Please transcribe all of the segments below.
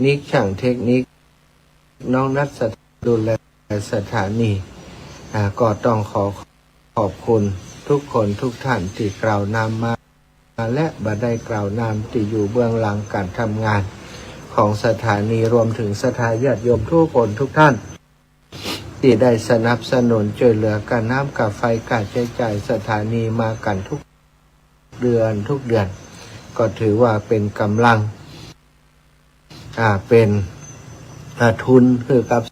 นิคช่างเทคนิคน้องนัทดูแลสถานีก็ต้องขอบคุณทุกคนทุกท่านที่กล่าวนามมาและบ่ได้กล่าวนามที่อยู่เบื้องหลังการทำงานของสถานีรวมถึงสถาญาติโยมทุกคนทุกท่านที่ได้สนับสนุนช่วยเหลือการน้ำกับไฟการใช้จ่ายสถานีมากันทุกเดือนก็ถือว่าเป็นกำลังเป็นทุนคือกับ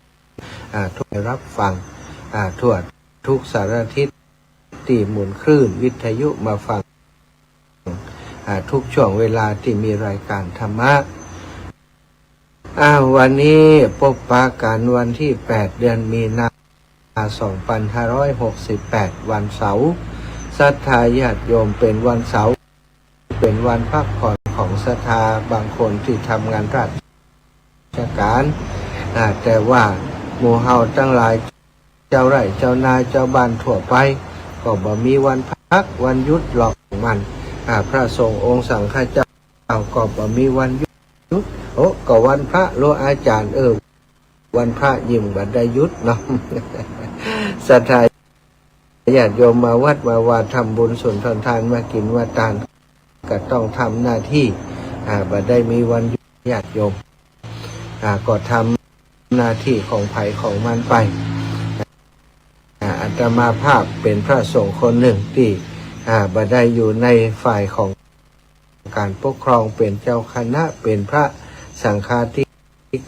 ทุกรับฟังทั่วทุกสารทิศที่หมุนคลื่นวิทยุมาฟังทุกช่วงเวลาที่มีรายการธรรมะวันนี้พบปะกันวันที่8เดือนมีนาคม2568วันเสาร์ศรัทธาญาติโยมเป็นวันเสาร์เป็นวันพักผ่อนของศรัทธาบางคนที่ทำงานราชการแต่ว่าหมู่เฮาทั้งหลายเจ้าไร่เจ้านายเจ้าบ้านทั่วไปก็บ่มีวันพักวันหยุดหรอกมันพระสงฆ์องค์สังฆเจ้าก็บ่มีวันหยุดก็วันพระโลอาจารย์วันพระยิ้มบัดได้หยุดเนาะศรัทธาญาติโยมมาวัดมาวาทำบุญสุนทานมากินมาทานก็ต้องทำหน้าที่บัดได้มีวันหยุดญาติโยมก็ทำหน้าที่ของไผของมันไปอาตมาภาพเป็นพระสงฆ์คนหนึ่งที่บัดได้อยู่ในฝ่ายของการปกครองเป็นเจ้าคณะเป็นพระสังฆาธิ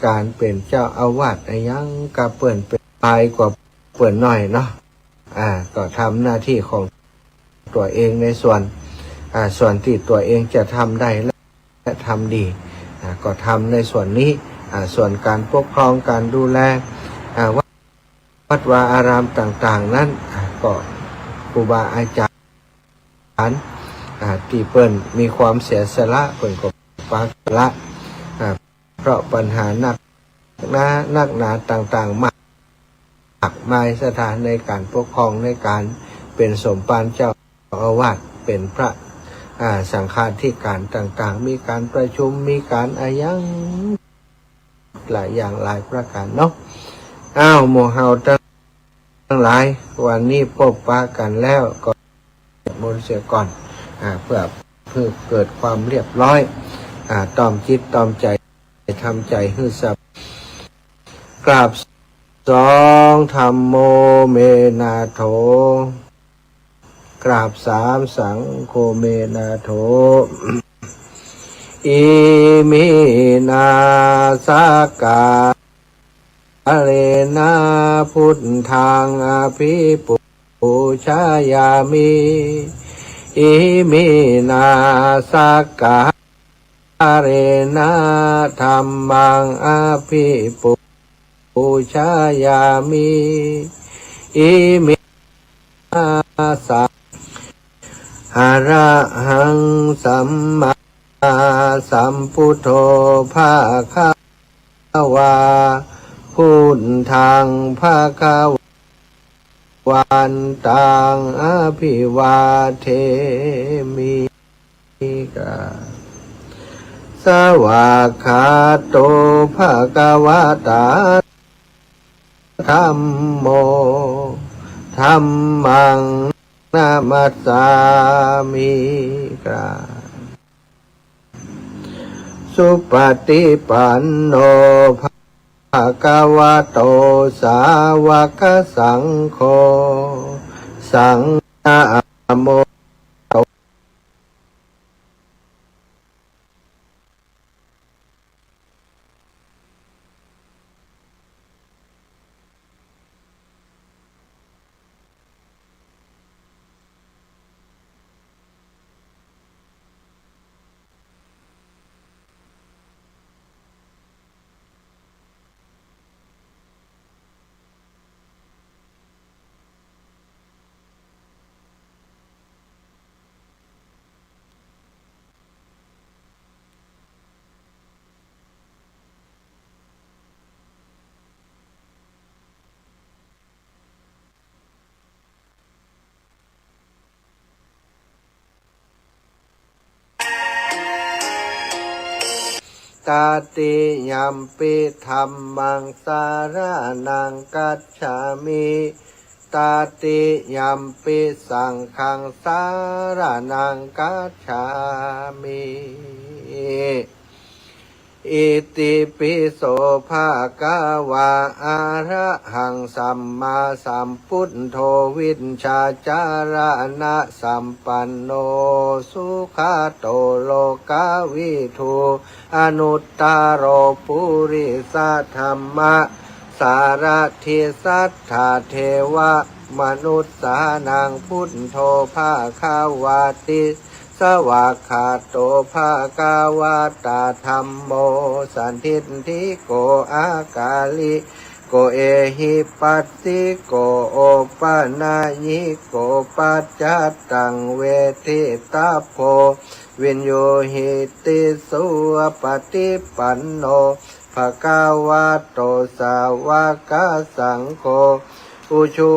การเป็นเจ้าอาวาสยังกะเปิ่นเป็นปลายกว่าเปิ่นหน่อยเนาะก็ทำหน้าที่ของตัวเองในส่วนที่ตัวเองจะทำได้และทำดีก็ทำในส่วนนี้ส่วนการปกครองการดูแลวัดวาอารามต่างๆนั้นก็ครูบาอาจารย์ที่เปิ้นมีความเสียสละเปิ้นก็ปากละเพราะปัญหานักหนาต่างๆมากมายสถานในการปกครองในการเป็นสมภารเจ้าอาวาสเป็นพระสังฆาธิการต่างๆมีการประชุมมีการยังหลายอย่างหลายประการเนาะหมู่เฮาทั้งหลายวันนี้พบปะกันแล้วก็มนต์เสียก่อนเพื่อเกิดความเรียบร้อยตอมจิตตอมใจทำใจให้สบกราบสองธัมโมเมนาโถกราบสามสังโฆเมนาโถอิมินาสกาเรนะพุทธังอภิปูชายามิอิมินาสกาเรนะธัมมังอภิปูชายามิอิมินาสะอะระหังสัมมาสัมพุทโธภาควาพุทธังภาควันตังอภิวาเทมิกาสวากขาโตภะคะวะตาธัมโมธัมมังนะมัสสามิกาสุปฏิปันโนภะคะวะโตสาวกสังโฆสังฆโม ตาติยัมปิธัมมังสารนังกัจฉามิตาติยัมปิสังฆังสารนังกัจฉามิอิติปิโสภะคะวะอะระหังสัมมาสัมพุทโธวิชชาจารณะสัมปันโนสุขโตโลกวิทูอนุตตโรปุริสธรรมะสารทิสัทธาเทวะมนุสสานังพุทโธภาคาวาติสวากขาโตภาคาวาตาธัมโมสันทิฏฐิโกอากาลิโกเอหิปัสสิโกโอปะนายิโกปัจจัตตังเวทิตาโพวิญโยหิติสุปฏิปันโนภะคะวะโตสาวกสังโฆอุชุ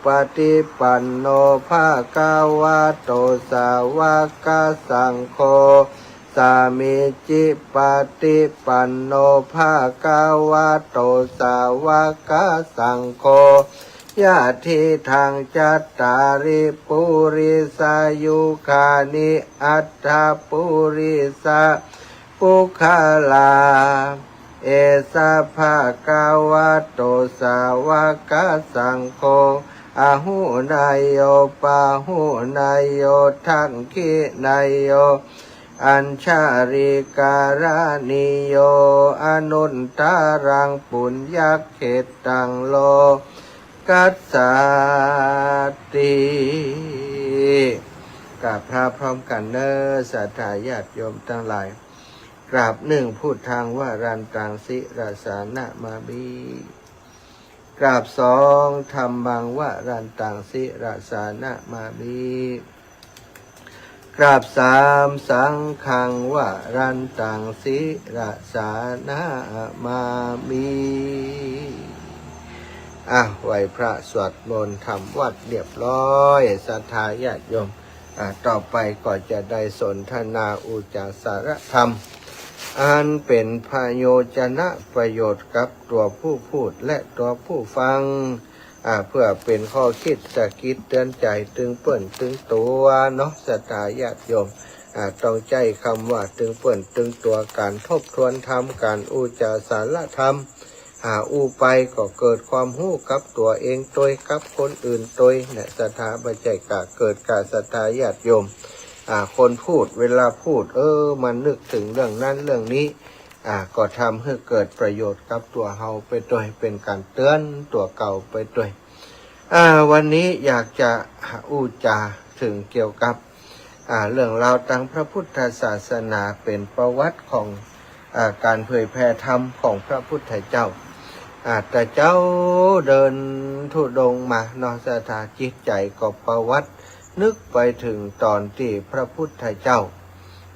ปฏิปันโนภะคะวะโตสาวกสังโฆสามิจิปฏิปันโนภะคะวะโตสาวกสังโฆญาติทางจัตตาริปุริสายุคานิอัตถปุริสาปุคลาเอสะภะคะวะโตสาวกสังโฆอะหุนายโยปะหุนายโยทักขินายโยอัญชาริการานิโยอนุตตรังปุญญเขตังโลกัสสติกราบพระพร้อมกันเนอศรัทธาญาติโยมทั้งหลายกราบหนึ่งพูดทางว่ารันตังสิราสานะมาบีกราบสองธรรมังว่ารันตังสิราสานะมาบีกราบสามสังฆังว่ารันตังสิราสานะมาบีไหวพระสวดมนต์ทำวัดเรียบร้อยศรัทธาญาติโยมต่อไปก็จะได้สนทนาอุจสารธรรมอันเป็นพโยชนะประโยชน์กับตัวผู้พูดและตัวผู้ฟังเพื่อเป็นข้อคิดสะกิดเตือนใจตึงเปิ่นตึงตัวเนาะศรัทธาญาติโยมต้องใจคำว่าตึงเปิ่นตึงตัวการทบทวนธรรมการอุจสารธรรมอู้ไปก็เกิดความหู้กับตัวเองตัวกับคนอื่นตัวเนี่ยศรัทธาบัจจัยกะเกิดการศรัทธาญาติโยมคนพูดเวลาพูดมันนึกถึงเรื่องนั้นเรื่องนี้ก็ทำให้เกิดประโยชน์กับตัวเฮาไปด้วยเป็นการเตือนตัวเก่าไปด้วยวันนี้อยากจะอู้จาถึงเกี่ยวกับเรื่องราวทางพระพุทธศาสนาเป็นประวัติของการเผยแผ่ธรรมของพระพุทธเจ้าแต่เจ้าเดินธุดงค์มาเนาะศรัทธาจิตใจก็ประวัตินึกไปถึงตอนที่พระพุทธเจ้า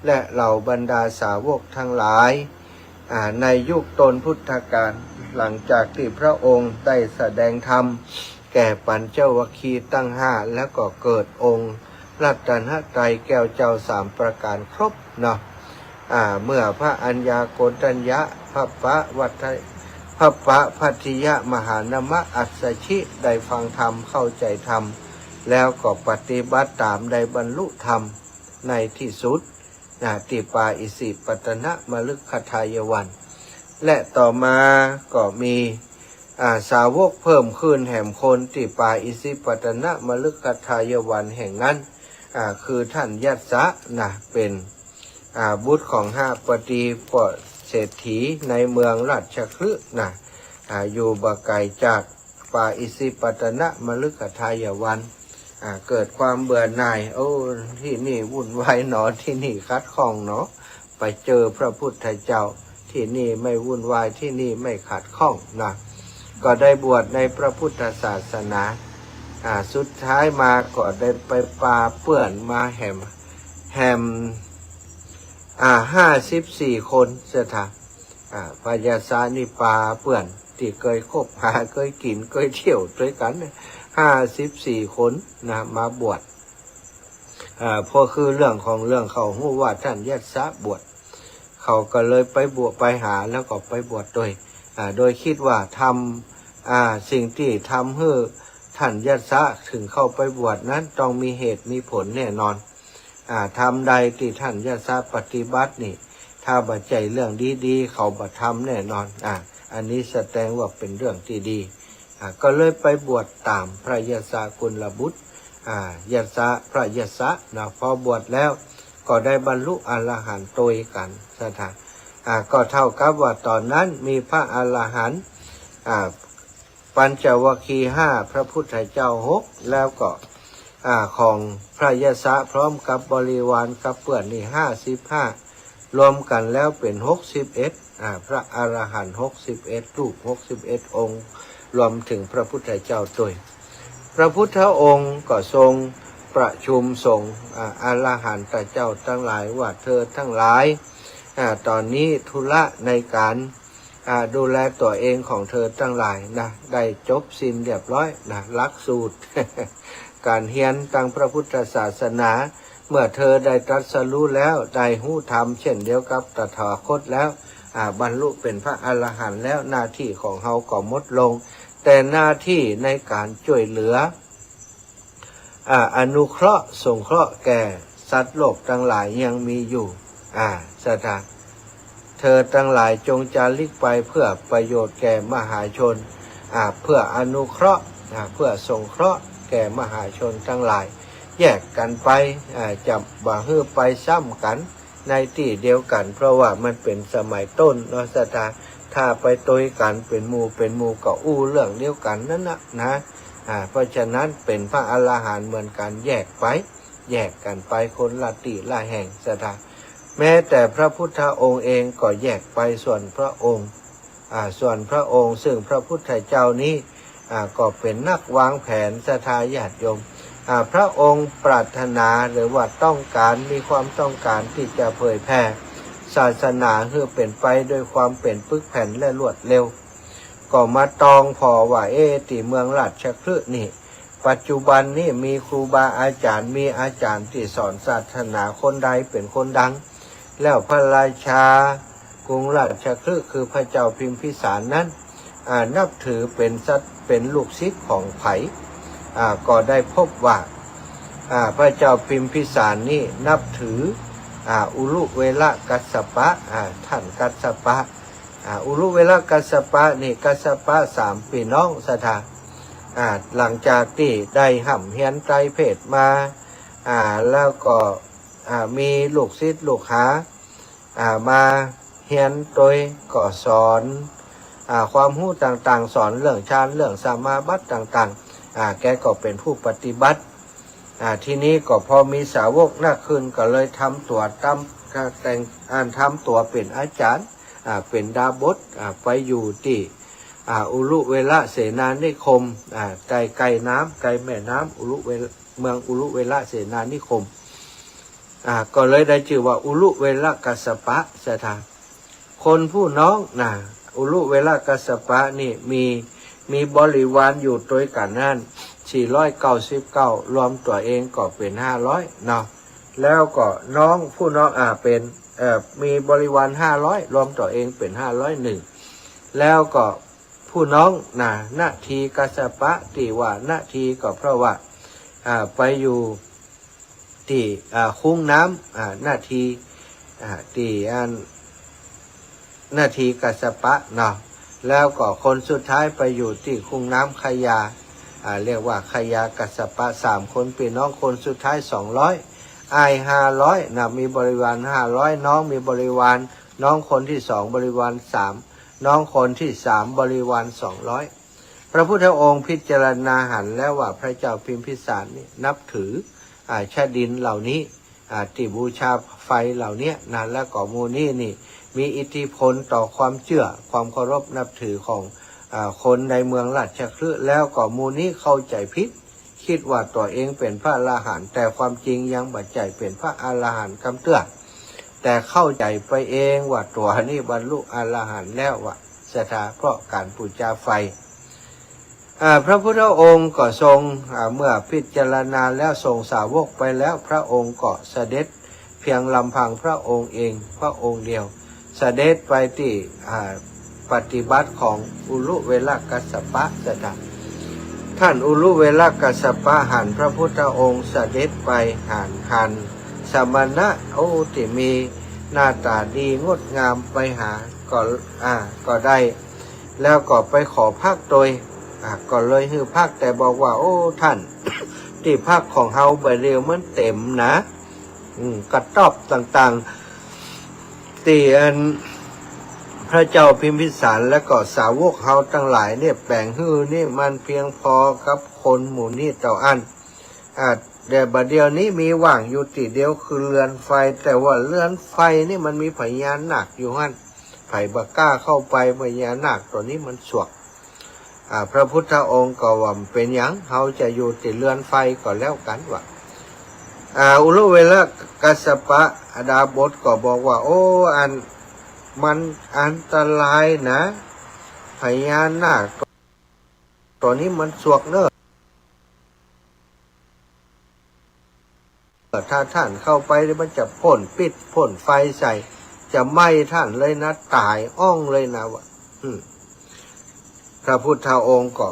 และเหล่าบรรดาสาวกทั้งหลายในยุคต้นพุทธกาลหลังจากที่พระองค์ได้แสดงธรรมแก่ปัญจวัคคีย์ตั้งห้าแล้วก็เกิดองค์รัตนตรัยแก้วเจ้าสามประการครบเนาะเมื่อพระอัญญาโกณทัญญะพระปะวัฏพระปะพัทธิยะมหานมะอัสสชิได้ฟังธรรมเข้าใจธรรมแล้วก็ปฏิบัติตามได้บรรลุธรรมในที่สุดที่ป่าอิสิปตนะมฤคทายวันและต่อมาก็มีสาวกเพิ่มขึ้นแห่งคนที่ป่าอิสิปตนะมฤคทายวันแห่งนั้นคือท่านยัสสะเป็นบุตรของห้าปฏิปเศรษฐีในเมืองราชคฤห์อยู่บ่ไกลจากป่าอิสิปตนะมฤคทายวันเกิดความเบื่อหน่ายที่นี่วุ่นวายหนอที่นี่คัดข้องเนาะไปเจอพระพุทธเจ้าที่นี่ไม่วุ่นวายที่นี่ไม่ขัดข้องก็ได้บวชในพระพุทธศาสนาสุดท้ายมาก็ได้ไปปาเปื้อนมาแหม54 คนเสถาปายาสานิปาเปื่อนที่เคยคบหาเคยกินเคยเที่ยวด้วยกัน54 คนมาบวชพอคือเรื่องของเรื่องเขาหู้ว่าท่านยัสสะบวช เขาก็เลยไปบวชไปหาแล้วก็ไปบวชโดยคิดว่าทำสิ่งที่ทำให้ท่านยัสสะถึงเข้าไปบวชนั้นต้องมีเหตุมีผลแน่นอนทำใดที่ท่านยัสสะปฏิบัตินี่ถ้าบัดใจเรื่องดีๆเขาบัดทำแน่นอนอันนี้แสดงว่าเป็นเรื่องที่ดีก็เลยไปบวชตามพระยัสสะกุลบุตรยัสสะพระยัสสะพอบวชแล้วก็ได้บรรลุอรหันต์โดยกันสถานก็เท่ากับว่าตอนนั้นมีพระอรหันต์ปัญจวัคคีย์5พระพุทธเจ้า6แล้วก็ของพระยัสสะพร้อมกับบริวารกับเพื่อนนี่55รวมกันแล้วเป็น61พระอรหันต์61รูป61องค์รวมถึงพระพุทธเจ้าด้วยพระพุทธองค์ก็ทรงประชุมสงฆ์อรหันตเจ้าทั้งหลายว่าเธอทั้งหลายตอนนี้ธุระในการดูแลตัวเองของเธอทั้งหลายได้จบสิ้นเรียบร้อยหลักสูตร การเรียนทางพระพุทธศาสนาเมื่อเธอได้ตรัสรู้แล้วได้หู้ธรรมเช่นเดียวกับตถาคตแล้วบรรลุเป็นพระอรหันต์แล้วหน้าที่ของเฮาก็หมดลงแต่หน้าที่ในการช่วยเหลืออนุเคราะห์สงเคราะห์แก่สัตว์โลกทั้งหลายยังมีอยู่สถานเธอทั้งหลายจงจาริกไปเพื่อประโยชน์แก่มหาชนเพื่ออนุเคราะห์เพื่อสงเคราะห์แก่มหาชนทั้งหลายแยกกันไปจับบ่ฮื้อไปซ้ำกันในที่เดียวกันเพราะว่ามันเป็นสมัยต้นสถานถ้าไปตัวกันเป็นหมู่ก็อู้เรื่องเดียวกันนั่นนะเพราะฉะนั้นเป็นพระอรหันต์เหมือนกันแยกกันไปคนละที่ละแห่งสถานแม้แต่พระพุทธองค์เองก็แยกไปส่วนพระองค์ซึ่งพระพุทธเจ้านี้ก็เป็นนักวางแผนศรัทธาญาติโยมพระองค์ปรารถนาหรือว่าต้องการมีความต้องการที่จะเผยแผ่ศาสนาคือเป็นไปด้วยความเป็นปึกแผ่นและรวดเร็วก็มาตองพอว่าที่เมืองราชคฤห์นี่ปัจจุบันนี่มีครูบาอาจารย์มีอาจารย์ที่สอนศาสนาคนใดเป็นคนดังแล้วพระราชากรุงราชคฤห์คือพระเจ้าพิมพิสารนั้นนับถือเป็นลูกศิษย์ของไผ่ก็ได้พบว่าพระเจ้าพิมพิสารนี่นับถืออุลุเวละกัสสปะท่านกัสสปะอุลุเวละกัสสปะนี่กัสสปะ3พี่น้องสถานหลังจากที่ได้ห่ำเฮียนไตรเพศมาแล้วก็มีลูกศิษย์ลูกหามาเฮียนโดยก็สอนความรู้ต่างๆสอนเรื่องฌานเรื่องสมาบัติต่างๆแกก็เป็นผู้ปฏิบัติทีนี้ก็พอมีสาวกนักขึ้นก็เลยทำตัวทำตัวเป็นอาจารย์เป็นดาบสไปอยู่ที่อุลุเวละเสนานิคมไกลน้ำไกลแม่น้ำเมืองอุลุเวละเสนานิคมก็เลยได้ชื่อว่าอุลุเวละกัสสปะสถานคนผู้น้องอุลุเวละกัสสปะนี่มีบริวารอยู่ด้วยกันนั่น499รวมตัวเองก็เป็น500เนาะแล้วก็ผู้น้องเป็นมีบริวาร500รวมตัวเองเป็น501แล้วก็ผู้น้องนาทีกัสสปะที่ว่านาทีก็เพราะว่าไปอยู่ที่คุ้งน้ำนาทีที่นาทีกัสสปะเนาะแล้วก็คนสุดท้ายไปอยู่ที่คุ้งน้ำขยาเรียกว่าขยากัสสปะ3คนพี่น้องคนสุดท้าย200อาย500มีบริวาร500น้องมีบริวารน้องคนที่2บริวาร3น้องคนที่3บริวาร200พระพุทธองค์พิจารณาหันแล้วว่าพระเจ้าพิมพิสารนี่นับถือชาดินเหล่านี้ที่บูชาไฟเหล่านี้แล้วก็มูนี่มีอิทธิพลต่อความเชื่อความเคารพนับถือของคนในเมืองราชคฤห์แล้วก็มูนี้เข้าใจผิดคิดว่าตัวเองเป็นพระอรหันต์แต่ความจริงยังบัดใจเป็นพระอรหันต์กำเตื้อแต่เข้าใจไปเองว่าตัวนี้บรรลุอรหันต์แล้วว่าศรัทธาเพราะการบูชาไฟพระพุทธองค์ก็ทรงเมื่อพิจารณาแล้วทรงสาวกไปแล้วพระองค์ก็เสด็จเพียงลำพังพระองค์เองพระองค์เดียว เสด็จไปที่ปฏิบัติของอุลุเวลกัสสปะสถานท่านอุลุเวลกัสสปะหันพระพุทธองค์เสด็จไปหันสมณะที่มีหน้าตาดีงดงามไปหาก็ได้แล้วก็ไปขอพักโดยก็เลยฮือพักแต่บอกว่าท่าน ที่พักของเฮาใบเรียวมันเต็มนะกระต๊อบต่างๆที่พระเจ้าพิมพิสารและก็สาวกเฮาทั้งหลายเนี่ยแปลงฮือนี่มันเพียงพอกับคนหมู่นี้เต่าอันแต่บัดเดียวนี้มีว่างอยู่ติเดียวคือเรือนไฟแต่ว่าเรือนไฟนี่มันมีพญานาคอยู่หั่นไผบ่กล้าเข้าไปพญานาคตัวนี้มันสวกพระพุทธองค์ก็ว่าเป็นหยังเฮาจะอยู่ติเรือนไฟก็แล้วกันว่าอุลุเวลกัสสปะดาบทก็บอกว่ามันอันตรายนะพญานาคตัวนี้มันสวกเนอะถ้าท่านเข้าไปมันจะพ่นปิดพ่นไฟใส่จะไหม้ท่านเลยนะตายอ้องเลยนะวะพระพุทธองค์ก็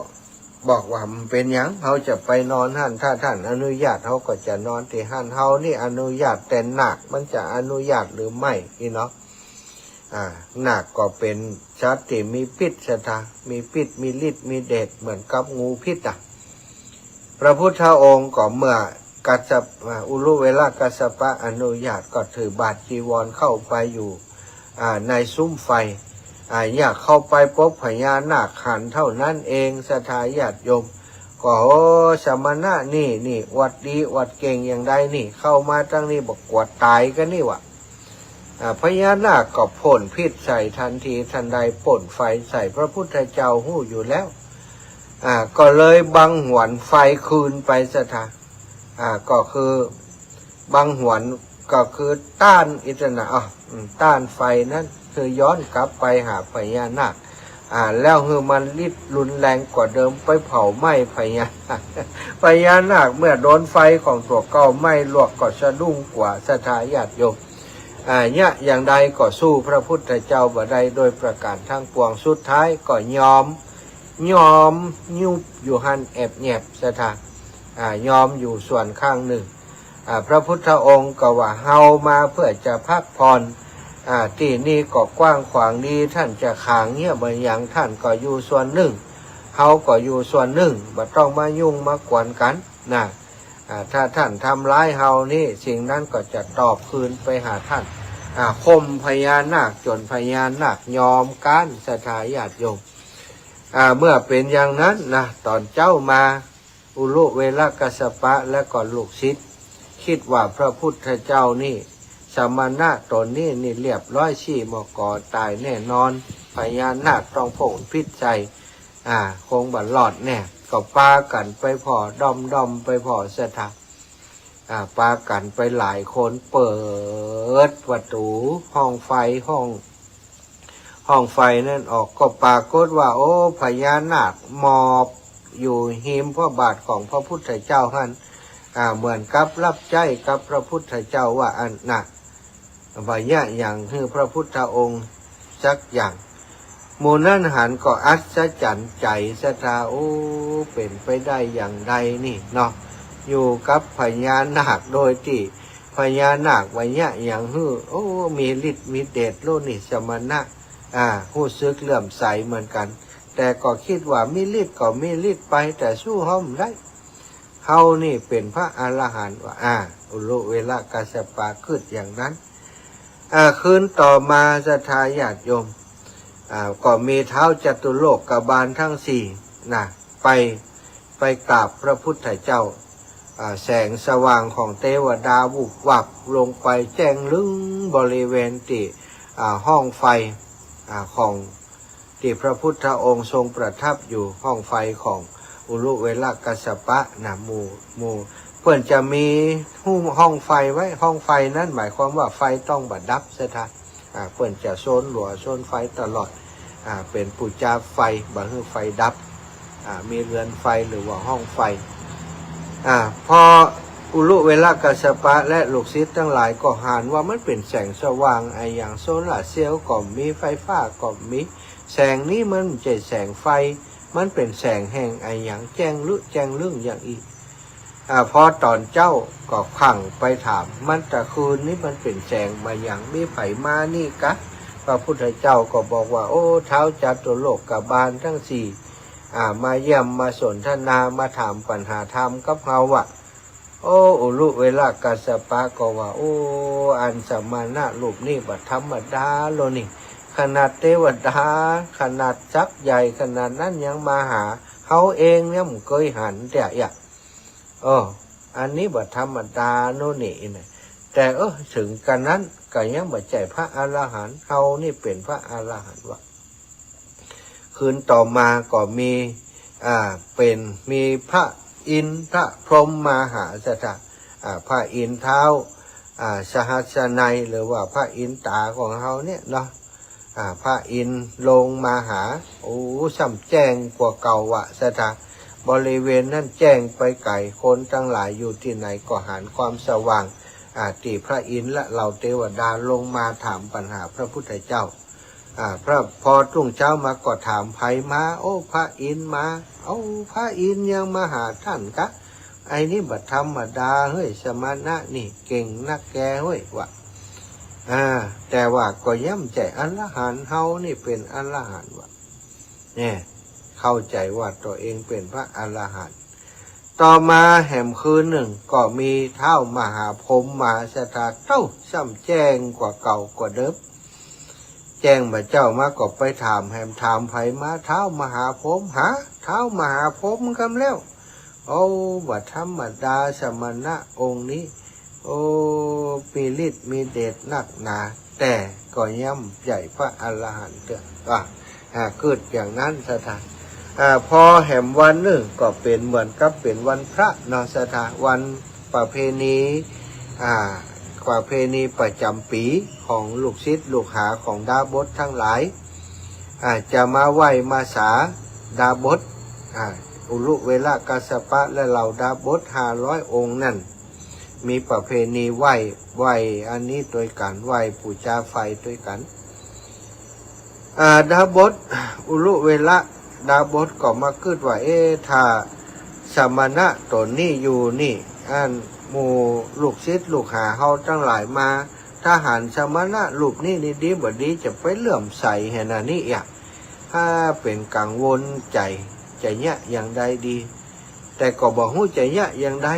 บอกว่ามันเป็นหยังเขาจะไปนอนท่านถ้าท่านอนุญาตเขาก็จะนอนที่ท่านเขานี่อนุญาตแต่หนักมันจะอนุญาตหรือไม่นี่เนาะหนักก็เป็นชัดที่มีพิษสถามีพิษมีฤทธิ์มีเดชเหมือนกับงูพิษพระพุทธองค์ก็เมื่อกัสสปอุลุเวลกัสสปะอนุญาตก็ถือบาตรจีวรเข้าไปอยู่ในซุ้มไฟอยากเข้าไปพบพญานาคขันเท่านั้นเองสถาญาติโยมก็สมณะนี่วัดดีวัดเก่งอย่างใดนี่เข้ามาตั้งนี้บอกกวดตายกันนี่วะพญานาคก็พ่นพิษใส่ทันทีทันใดพ่นไฟใส่พระพุทธเจ้าหู้อยู่แล้วก็เลยบังหวนไฟคืนไปสถาก็คือบังหวนก็คือต้านอิจนะต้านไฟนั้นคือย้อนกลับไปหาพญานาคแล้วคือมันฤทธิ์รุนแรงกว่าเดิมไปเผาไหม้พญานาคพญานาคเมื่อโดนไฟของตัวเก่าไหม้ลวกก็สะดุ้งกว่าสถาญาติโยมเนี่ยอย่างใดก็สู้พระพุทธเจ้าบ่ได้โดยประการทั้งปวงสุดท้ายก็ยอมยุบอยู่หันแอบแยบสถายอมอยู่ส่วนข้างหนึ่งพระพุทธองค์ก็ว่าเฮามาเพื่อจะพักผ่อนที่นี่ก็กว้างขวางดีท่านจะขางเงี้ยบางอย่างท่านก็อยู่ส่วนหนึ่งเฮาก็อยู่ส่วนหนึ่งบ่ต้องมายุ่งมากวนกันนะถ้าท่านทำร้ายเฮานี่สิ่งนั้นก็จะตอบคืนไปหาท่านคมพญานาคจนพญานาคยอมกันสถาญาติโยมเมื่อเป็นอย่างนั้นนะตอนเจ้ามาอุลุเวลกัสสปะและก็ลูกศิษย์คิดว่าพระพุทธเจ้านี่สมณะตนนี้เรียบร้อยชี้มกอตายแน่นอนพญานาคต้องพ่นพิษใจคงบัดหลอดแน่ก็ปากันไปพ่อดอมไปพ่อสถาปากันไปหลายคนเปิดประตูห้องไฟห้องไฟนั่นออกก็ปรากฏว่าพญานาคหมอบอยู่หิมพระบาทของพระพุทธเจ้าท่านเหมือนกับรับใจกับพระพุทธเจ้าว่าว่าอย่างคือพระพุทธองค์สักอย่างหมู่นั้นหันก็อัศจรรย์ใจสถาเป็นไปได้อย่างใดนี่เนาะอยู่กับพญานาคโดยที่พญานาคว่าอย่างมีฤทธิ์มีเดชโลนิสมณะผู้ซึกเลื่อมใสเหมือนกันแต่ก็คิดว่ามีฤทธิ์ก็มีฤทธิ์ไปแต่สู้เฮาไม่ได้เฮานี่เป็นพระอรหันต์ว่าอุลุเวลกัสสปะขึ้นอย่างนั้นคืนต่อมาสถาญาติโยมก็มีเท้าจตุโลกบาลทั้งสี่ไปกราบพระพุทธเจ้าแสงสว่างของเทวดาวุบวับลงไปแจ้งลึงบริเวณที่ห้องไฟของที่พระพุทธองค์ทรงประทับอยู่ห้องไฟของอุลุเวลกัสสปะหมู่เพื่อนจะมีห้องไฟไว้ห้องไฟนั้นหมายความว่าไฟต้องบัดดับเสียท่านเพื่อนจะโซนหลัวโซนไฟตลอดเป็นปูจาไฟบังคือไฟดับมีเรือนไฟหรือว่าห้องไฟพอ อุลุเวลากัสสปะและลูกศิษย์ทั้งหลายก็หานว่ามันเป็นแสงสว่างไออย่างโซลาร์เซลล์ก็มีไฟฟ้าก็มีแสงนี้มันไม่ใช่แสงไฟมันเป็นแสงแห่งไออย่างแจ้งลึกแจ้งลึ่งอย่างอีกพอตอนเจ้าก็ขังไปถามมันตะคืนนี้มันเป็นแสงมาอย่างมีไผมานี่กะพระพุทธเจ้าก็บอกว่าโอ้เท้าจัตุโลกบาลทั้งสี่มาเยี่ยมมาสนทนามาถามปัญหาธรรมกับเราว่าโอ้อุลุเวลากัสสปะก็ว่าโอ้อันสมานะรูปนี่บัดธรรมดาโลนี่ขนาดเทวดาขนาดจักใหญ่ขนาดนั้นยังมาหาเขาเองเนี่ยมันเคยหันแต่อย่างอันนี้บัดธรรมดาโน่นนี่นะแต่ถึงกันนั้นก็ยังบัดใจพระอรหันต์เขานี่เป็นพระอรหันต์วะคืนต่อมาก็มีมีพระอินทร์พระพรหมมาหาสถาพระอินทร์เท้าสหัสนัยหรือว่าพระอินทร์ตาของเขาเนี่ยเนาะพระอินทร์ลงมาหาโอ้ช่ำแจ้งกว่าเก่าวะสถาบริเวณนั้นแจ้งไปไกลคนทั้งหลายอยู่ที่ไหนก็หาความสว่างที่พระอินทร์และเหล่าเทวดาลงมาถามปัญหาพระพุทธเจ้าพอรุ่งเช้ามาก็ถามไผมาโอ้พระอินทร์มาพระอินทร์ยังมาหาท่านกะไอ้นี่บัดธรรมดาเฮ้ยสมณะนี่เก่งนักแกเฮ้ยวะแต่ว่าก็ย่ำใจอรหันต์เฮานี่เป็นอรหันต์วะเนี่ยเข้าใจว่าตัวเองเป็นพระอรหันต์ต่อมาแห่มคืนหนึ่งก็มีเท้ามหาพรหมมาสถาเต้าซ้ำแจ้งกว่าเก่ากว่าเดิมแจ้งมาเจ้ามาก็ไปถามแหมถามไผมาเท้ามหาพรหมหาเท้ามหาพรหมคำแล้วบัดธรรมดาสมณะองค์นี้มีฤทธิ์มีเดชนักหนาแต่ก็ย่ำใหญ่พระอรหันต์เถอะเกิดอย่างนั้นสถานพอแห่มวันหนึ่งก็เป็นเหมือนกับเป็นวันพระนอสถานวันประเพณีประเพณีประจำปีของลูกศิษย์ลูกหาของดาบสทั้งหลายจะมาไหว้มาสาดาบสอุลุเวลากัสสปะและเหล่าดาบส500 องค์นั่นมีประเพณีไหว้อันนี้ด้วยกันไหว้ปูชาไฟด้วยกันดาบสอุลุเวลาดาบสก็มาคิดว่าถ้าสมณะตนนี้อยู่นี่หมู่ลูกศิษย์ลูกหาเฮาทั้งหลายมาถ้าหันสมณะรูปนี้นี่ดีบ่ดีจะไปเลื่อมใสเห็นอันนี้ถ้าเป็นกังวลใจเนี่ยอย่างใดดีแต่ก็บอกหู้ใจเนี่ยอย่างใด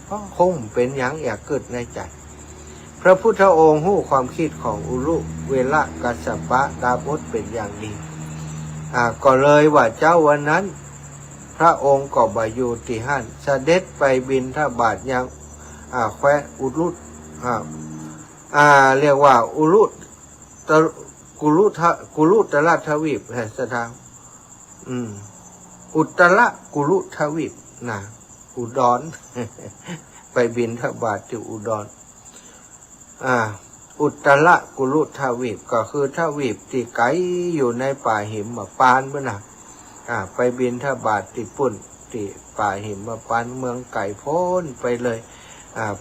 เพราะคงเป็นอย่างอยากเกิดในใจพระพุทธองค์หู้ความคิดของอุลุเวลากัสสปะดาบสเป็นอย่างดีก็เลยว่าเจ้าวันนั้นพระองค์ก็บาอยู่ที่หันเสด็จไปบิณฑบาตยังแคว้นอุลุเรียกว่าอุลุกุลุตระทวีปสถานอุตระกุลุทวีปอุดร ไปบิณฑบาตที่อุดรอุตระกุลุทวีปก็คือทวีปที่ไกลอยู่ในป่าหิมพานต์นะไปบิณฑบาตที่ปุ่นที่ป่าหิมพานต์เมืองไก่พ้นไปเลย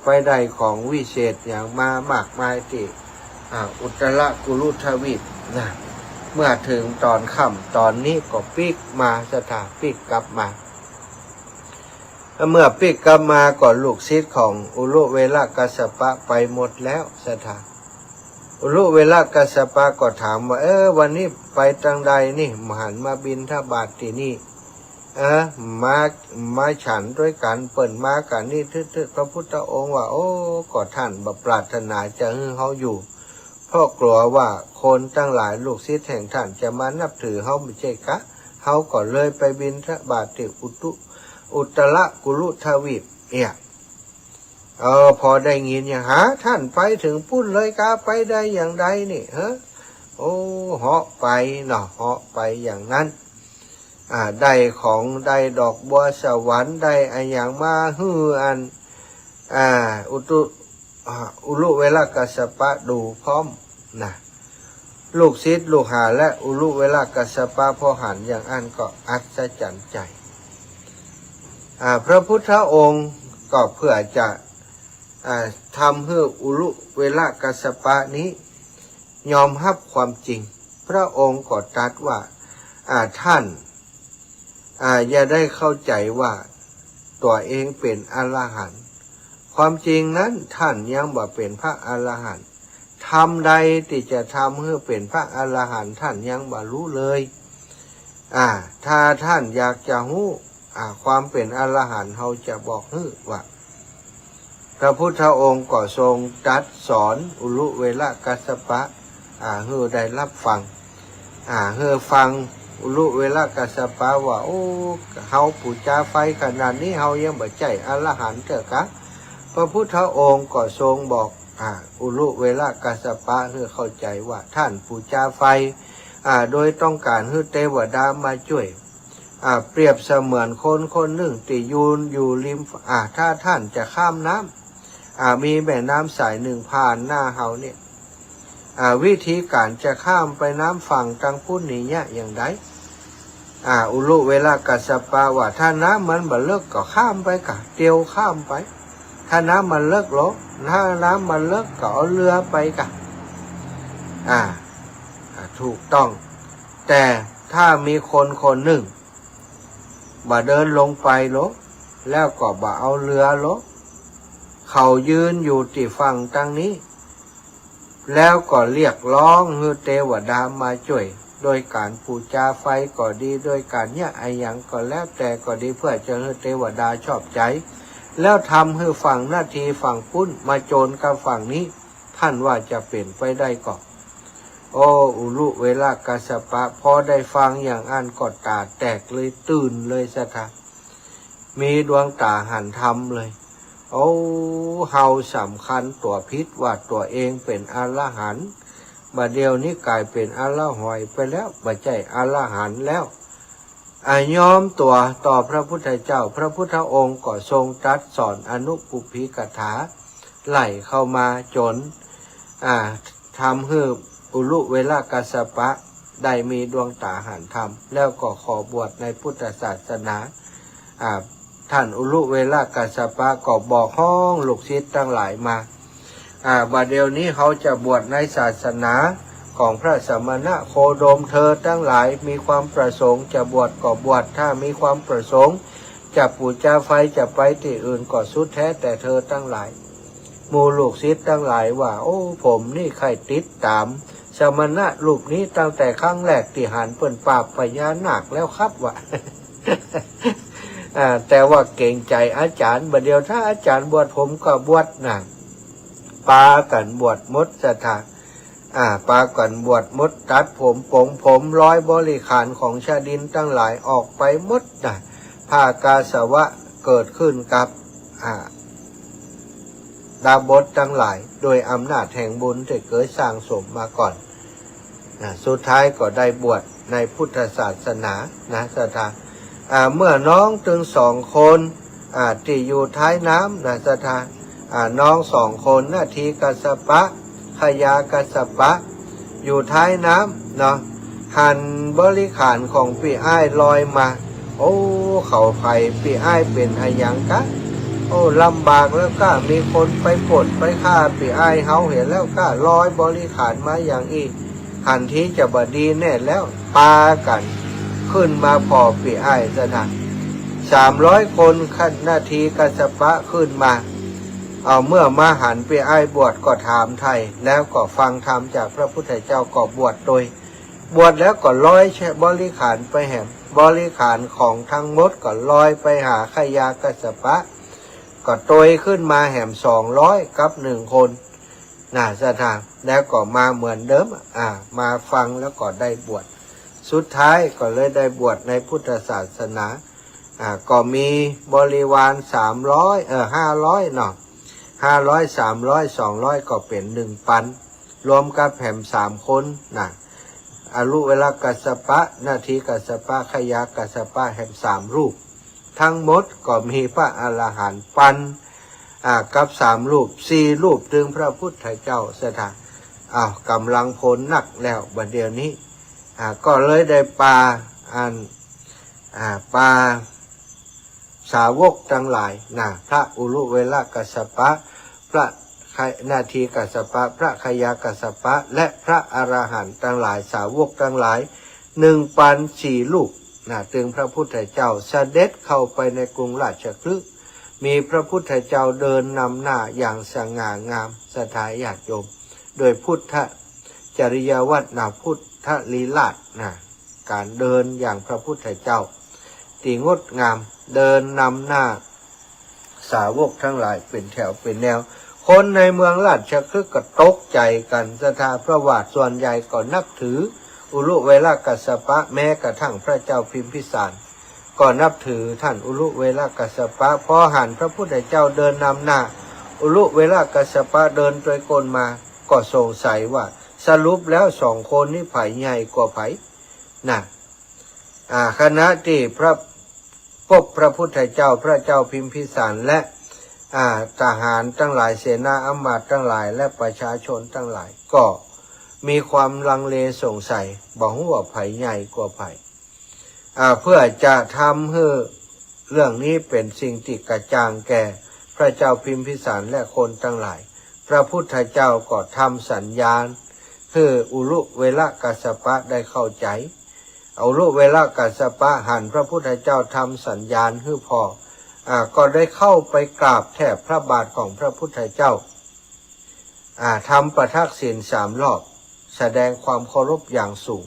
ไปได้ของวิเศษอย่างมากมายที่อุตระกุลุทวีปเมื่อถึงตอนค่ำตอนนี้ก็ปิกมาสถาปิกกลับมาเมื่อปิกกลับมาก่อนลูกศิษย์ของอุลุเวลากัสสปะไปหมดแล้วสถาอุลุเวลากัสสปะก็ถามว่าวันนี้ไปทางใดนี่หันมาบิณฑบาตที่นี่มาฉันด้วยกันเปิ่นมากันนี่ทึพระพุทธองค์ว่าก็ท่านปรารถนาจะให้เขาอยู่เพราะกลัวว่าคนตั้งหลายลูกศิษย์แห่งท่านจะมานับถือเขาไม่ใช่กะเขาก็เลยไปบิณฑบาตที่อุตระกุลุทวีปพอได้ยินอย่างท่านไปถึงพุ่นเลยกะไปได้อย่างใดนี่เหาะไปเนาะเหาะไปอย่างนั้นได้ของได้ดอกบัวสวรรค์ได้อย่างมาฮืออุลุเวลากัสสปะดูพร้อมลูกศิษย์ลูกหาและอุลุเวลากัสสปะพอหันอย่างอันก็อัศจรรย์ใจพระพุทธองค์ก็เพื่อจะ ทำให้อุลุเวลากัสสปะนี้ยอมรับความจริงพระองค์ก็ตรัสว่าท่านอย่าได้เข้าใจว่าตัวเองเป็นอรหันต์ความจริงนั้นท่านยังบ่เป็นพระอรหันต์ทำใดที่จะทำให้เป็นพระอรหันต์ท่านยังบ่รู้เลยถ้าท่านอยากจะรู้ความเป็นอรหันต์เราจะบอกให้ว่าพระพุทธองค์ก็ทรงตรัสสอนอุลุเวลากัสสปะให้ได้รับฟังให้ฟังอุลุเวลากัสสปะว่าโอ้เฮาปูจาไฟขนาดนี้เฮายังบ่ใจอรหันต์เถอะกะพระพุทธองค์ก็ทรงบอกอุลุเวลากัสสปะให้เข้าใจว่าท่านปูจาไฟโดยต้องการให้เทวดามาช่วยเปรียบเสมือนคนคนหนึ่งที่ยืนอยู่ริมถ้าท่านจะข้ามน้ำมีแม่น้ำสายหนึ่งผ่านหน้าเฮาเนี่ยวิธีการจะข้ามไปน้ำฝั่งทางพุทธนี่เนี่ยอย่างไรอุลุเวลากัสสปะว่าถ้าน้ำมันบ่เลิกก็ข้ามไปกะเตียวข้ามไปถ้าน้ำมันเลิกลบถ้าน้ำมันเลิกก็เอาเรือไปกะถูกต้องแต่ถ้ามีคนคนหนึ่งบ่เดินลงไปลบแล้วก็บ่เอาเรือลบเขายืนอยู่ที่ฝั่งทางนี้แล้วก็เรียกร้องให้เทวดามาช่วยโดยการปูจาไฟก็ดีโดยการเนี่ยไอหยังก็แล้วแต่ก็ดีเพื่อจะให้เทวดาชอบใจแล้วทำให้ฝั่งนาทีฝั่งปุ้นมาโจรกับฝั่งนี้ท่านว่าจะเป็นไปได้ก่อนโอ้อุลุเวลากัสสปะพอได้ฟังอย่างอันก็ตาแตกเลยตื่นเลยสะทะมีดวงตาหันธรรมเลยโอ้เฮาสำคัญตัวพิษว่าตัวเองเป็นอรหันต์บัดเดียวนี้กลายเป็นอรหอยไปแล้วบัดใจอรหันต์แล้วยอมตัวต่อพระพุทธเจ้าพระพุทธองค์ก็ทรงตรัสสอนอนุปุพพิกถาไหลเข้ามาจนทำให้อุลุเวลากัสสปะได้มีดวงตาหันธรรมแล้วก็ขอบวชในพุทธศาสนาท่านอุลุเวลากัสสปะก็บอกห้องลูกศิษย์ทั้งหลายมาบัดเดี๋ยวนี้เขาจะบวชในศาสนาของพระสมณะโคดมเธอทั้งหลายมีความประสงค์จะบวชก็บวชถ้ามีความประสงค์จะปูจาไฟจะไปที่อื่นก็สุดแท้แต่เธอทั้งหลายหมู่ลูกศิษย์ทั้งหลายว่าโอ้ผมนี่ใครติดตามสมณะรูปนี้ตั้งแต่ครั้งแรกที่หันเปิ่นปราบพญานาคแล้วครับว่า แต่ว่าเก่งใจอาจารย์บัดเดียวถ้าอาจารย์บวชผมก็บวชนะปากันบวชมดสถานปากันบวชมดตัดผมปงผมร้อยบริขารของชาดินตั้งหลายออกไปมดนะผ้ากาสวะเกิดขึ้นกับดาบททั้งหลายโดยอำนาจแห่งบุญที่เกิดสร้างสมมาก่อนสุดท้ายก็ได้บวชในพุทธศาสนานะสถานเมื่อน้องถึง2 คนที่อยู่ท้ายน้ำนะสถานน้อง2 คนนาทีกัสสปะขยากัสสปะอยู่ท้ายน้ำเนาะหันบริขารของปีอ้ายลอยมาโอ้เขาไผ่ปีอ้ายเป็นอะไรอย่างกะโอ้ลำบากแล้วก็มีคนไปปล้นไปฆ่าปีอ้ายเฮาเห็นแล้วก็ลอยบริขารมาอย่างอีกหันที่จะบดีแน่แล้วปากันขึ้นมาพอปีอ้ายสนะ300 คนขั้นนาทีกัสสปะขึ้นมาเมื่อมาหันปีอ้ายบวชก็ถามไทยแล้วก็ฟังธรรมจากพระพุทธเจ้าก็บวชโดยบวชแล้วก็ลอยบริขารไปแห่งบริขารของทั้งหมดก็ลอยไปหาขยากัสสปะก็โตยขึ้นมาแห่ม200กับ1 คนสถานแล้วก็มาเหมือนเดิมมาฟังแล้วก็ได้บวชสุดท้ายก็เลยได้บวชในพุทธศาสนาก็มีบริวาร500เนาะ500 300 200ก็เป็น1,000รวมกับแห่ม3 คนอรุเวลากัสสปะนาทีกัสสปะขยากัสสปะแห่ม3 รูปทั้งหมดก็มีพระอรหันต์ปันกับ3 รูป4 รูปถึงพระพุทธเจ้าสถานกำลังผลหนักแล้วบัดเดี๋ยวนี้ก็เลยได้ปาสาวกทั้งหลายพระอุลุเวลากัสสปะ พระนาทีกัสสปะพระขยากัสสปะและพระอรหันต์ทั้งหลายสาวกทั้งหลาย1,400 ลูกถึงพระพุทธเจ้าเสด็จเข้าไปในกรุงราชคฤห์มีพระพุทธเจ้าเดินนำหน้าอย่างสง่างามสถาญาติโยมโดยพุทธจริยวัตรพุทธลีลาศการเดินอย่างพระพุทธเจ้าที่งดงามเดินนำหน้าสาวกทั้งหลายเป็นแถวเป็นแนวคนในเมืองราชคฤห์ก็ตกใจกันศรัทธาพระวาทส่วนใหญ่ก็นับถืออุลุเวลากัสสปะแม้กระทั่งพระเจ้าพิมพิสารก็นับถือท่านอุลุเวลากัสสปะพอหันพระพุทธเจ้าเดินนำหน้าอุลุเวลากัสสปะเดินโดยกลมาก็สงสัยว่าสรุปแล้ว2 คนนี้ไผใหญ่กว่าไผคณะที่พระพุทธเจ้าพระเจ้าพิมพิสารและทหารทั้งหลายเสนาอำมาตย์ทั้งหลายและประชาชนทั้งหลายก็มีความลังเลสงสัยบอกว่าไผใหญ่กว่าไผเพื่อจะทำให้เรื่องนี้เป็นสิ่งที่กระจ่างแก่พระเจ้าพิมพิสารและคนทั้งหลายพระพุทธเจ้าก็ทำสัญญาณคืออุลุเวลากัสสปะได้เข้าใจอุลุเวลากัสสปะหันพระพุทธเจ้าทำสัญญาณให้พอก็ได้เข้าไปกราบแทบพระบาทของพระพุทธเจ้าทำประทักษิณ3 รอบแสดงความเคารพอย่างสูง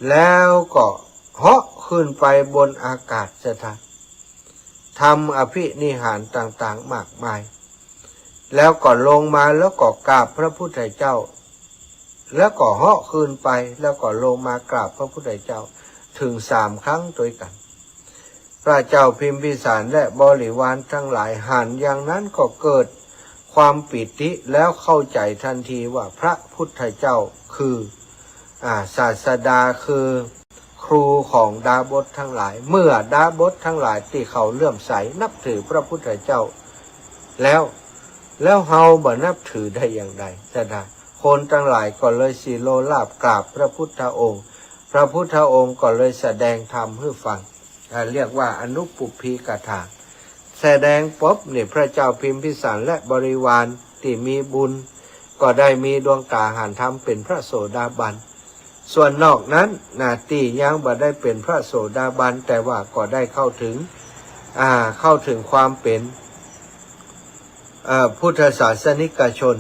แล้วก็เหาะขึ้นไปบนอากาศสถานทำอภินิหารต่างๆมากมายแล้วก็ลงมาแล้วก็กราบพระพุทธเจ้าแล้วก็เหาะขึ้นไปแล้วก็ลงมากราบพระพุทธเจ้าถึง3 ครั้งด้วยกันพระเจ้าพิมพิสารและบริวารทั้งหลายหันอย่างนั้นก็เกิดความปิติแล้วเข้าใจทันทีว่าพระพุทธเจ้าคือศาสดาคือครูของดาบสทั้งหลายเมื่อดาบสทั้งหลายที่เขาเลื่อมใสนับถือพระพุทธเจ้าแล้วเฮาบ่นับถือได้อย่างไรศรัทธาคนทั้งหลายก็เลยสิโลลาภกราบพระพุทธองค์พระพุทธองค์ก็เลยแสดงธรรมให้ฟังเรียกว่าอนุปุพพีกถาแสดงปุ๊บเนี่ยพระเจ้าพิมพิสารและบริวารที่มีบุญก็ได้มีดวงตาหันธรรมเป็นพระโสดาบันส่วนนอกนั้นที่ยังบ่ได้เป็นพระโสดาบันแต่ว่าก็ได้เข้าถึงความเป็นพุทธศาสนิกชน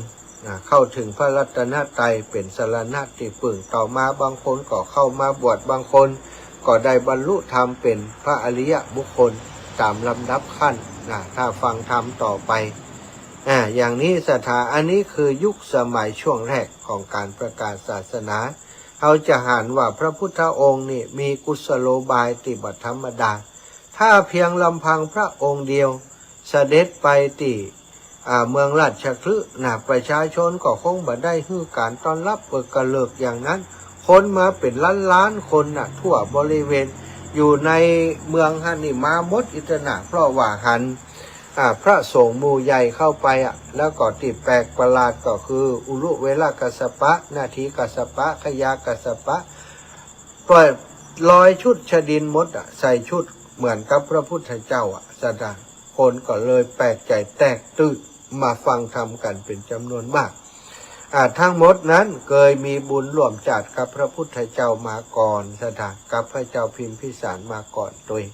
เข้าถึงพระรัตนตรัยเป็นสรณะที่พึ่งต่อมาบางคนก็เข้ามาบวชบางคนก็ได้บรรลุธรรมเป็นพระอริยบุคคลตามลำดับขั้นถ้าฟังธรรมต่อไปอย่างนี้ศรัทธาอันนี้คือยุคสมัยช่วงแรกของการประกาศศาสนาเขาจะหันว่าพระพุทธองค์นี่มีกุศโลบายติบัติธรรมดาถ้าเพียงลำพังพระองค์เดียวเสด็จไปที่เมืองราชคฤห์ประชาชนก็คงบ่ได้ฮื้อการต้อนรับเปิดกระเลิกอย่างนั้นคนมาเป็นล้านคนทั่วบริเวณอยู่ในเมืองฮันนี่มาหมดอิตนะเพราะว่าหันพระสงฆ์หมู่ใหญ่เข้าไปแล้วก็ติดแปลกประหลาดก็คืออุลุเวลากัสสปะนาทีกัสสปะขยากัสสปะปล่อยลอยชุดชดินมดใส่ชุดเหมือนกับพระพุทธเจ้าสดาคนก็เลยแปลกใจแตกตื่นมาฟังธรรมกันเป็นจำนวนมากทั้งหมดนั้นเคยมีบุญร่วมจัดกับพระพุทธเจ้ามาก่อนสถานกับพระเจ้าพิมพิสารมาก่อนโดย